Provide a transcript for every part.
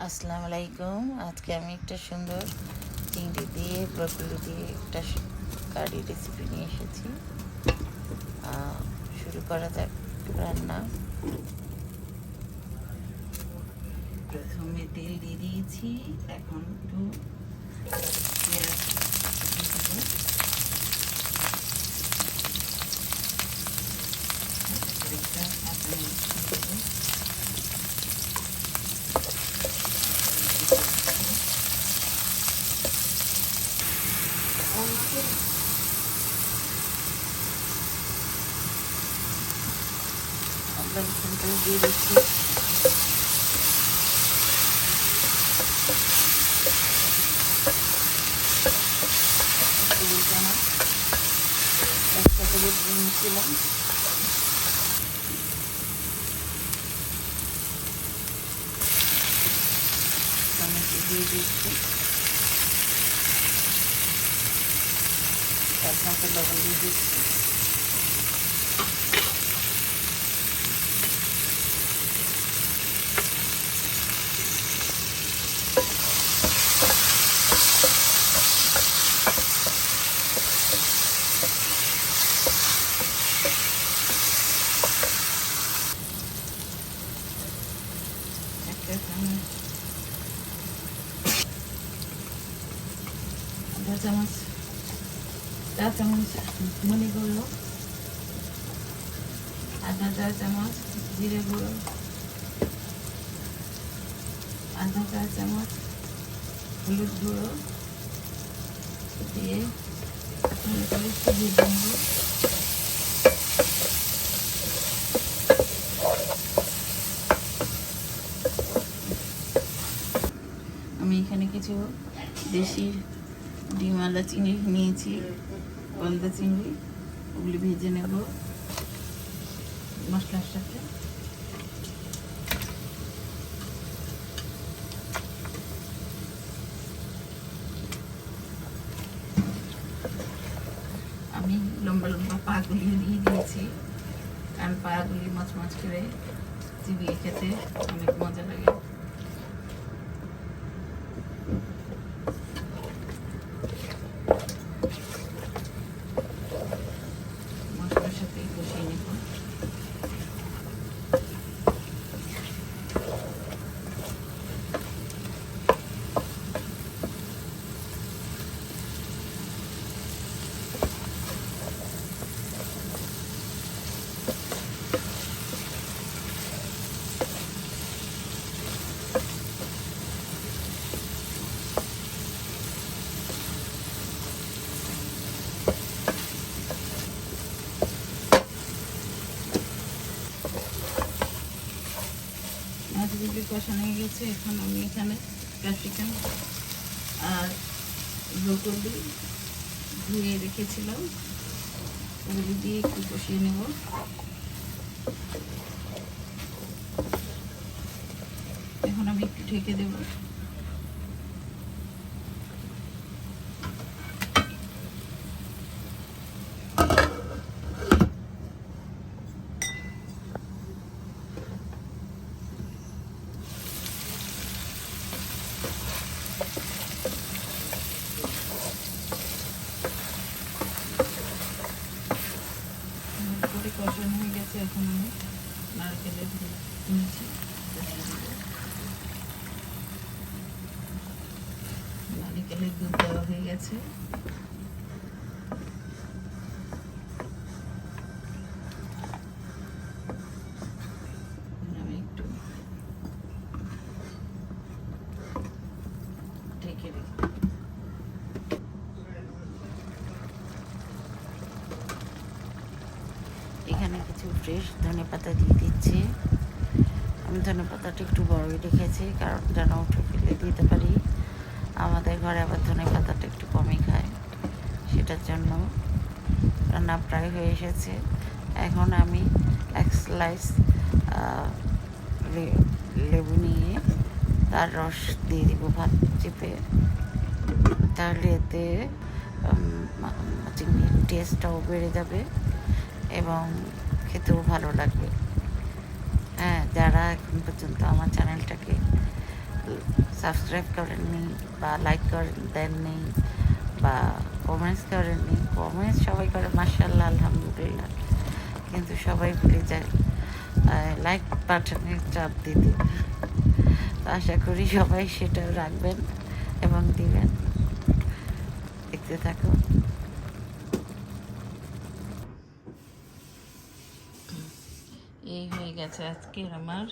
আসসালামু আলাইকুম। আজকে আমি একটা সুন্দর চিংড়ি দিয়ে ব্রকলি দিয়ে একটা কারি রেসিপি নিয়ে এসেছি। শুরু করা যাক রান্না। প্রথমে তেল দিয়ে দিয়েছি, এখন একটু পেঁয়াজ দিয়ে দেবো। একটা কাঁচামরিচ দিয়ে দেবো। আদা রসুনটা দিয়ে দিচ্ছি। একসাথে নিয়েছিলাম। টমেটো দিয়ে দিচ্ছি, তার সাথে লবণ দিয়ে দিচ্ছি। চা চামচ ধনে গুঁড়ো, আধা চা চামচ জিরে গুঁড়ো, আধা চা চামচ হলুদ গুঁড়ো দিয়ে দিয়ে দেবো। আমি এখানে কিছু দেশি ডিমওয়ালা চিংড়ি নিয়েছি, গলদা চিংড়ি, ওগুলি ভেজে নেব মশলার সাথে। আমি লম্বা লম্বা পাগুলি দিয়ে দিয়েছি, কারণ পাগুলি মচমচ করে চিবিয়ে খেতে অনেক মজা লাগে। মশলার সাথে কষিয়ে নেব। মাছগুলি কষানো হয়ে গেছে। এখন আমি এখানে ক্যাপসিকাম আর ব্রোকলি ধুয়ে রেখেছিলাম, ওগুলি দিয়ে একটু কষিয়ে নেব। এখন আমি একটু ঢেকে দেব। কষানো হয়ে গেছে, এখন আমি নারকেলের দুধ নিয়েছি, নারকেলের দুধ দেওয়া হয়ে গেছে। আমি একটু ঢেকে রেখে এখানে কিছু ফ্রেশ ধনেপাতা দিয়ে দিচ্ছি। আমি ধনেপাতাটা একটু বড়ই রেখেছি, কারণ যেন উঠে ফেলে দিতে পারি। আমাদের ঘরে আবার ধনেপাতাটা একটু কমই খায়, সেটার জন্য। রান্না প্রায় হয়ে এসেছে। এখন আমি এক স্লাইস লেবু নিয়ে তার রস দিয়ে দিব ভাত চেপে, তাহলে এতে চিংড়ির টেস্টটাও বেড়ে যাবে এবং খেতেও ভালো লাগবে। হ্যাঁ, যারা এখন পর্যন্ত আমার চ্যানেলটাকে সাবস্ক্রাইব করেননি বা লাইক দেননি বা কমেন্টস করেননি। কমেন্টস সবাই করে মাশাআল্লাহ, আলহামদুলিল্লাহ, কিন্তু সবাই ভুলে যায় লাইক বাটনে চাপ দিতে। তো আশা করি সবাই সেটা রাখবেন এবং দিবেন। দেখতে থাকুন। এই হয়ে গেছে আজকে আমার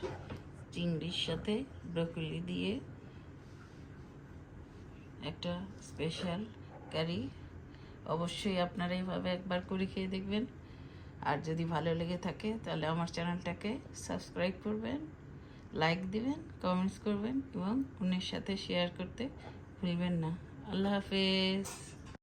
চিংড়ির সাথে ব্রোকলি দিয়ে একটা স্পেশাল কারি। অবশ্যই আপনারা এইভাবে একবার করে খেয়ে দেখবেন। আর যদি ভালো লেগে থাকে তাহলে আমার চ্যানেলটাকে সাবস্ক্রাইব করবেন, লাইক দিবেন, কমেন্টস করবেন এবং অন্যের সাথে শেয়ার করতে ভুলবেন না। আল্লাহ হাফেজ।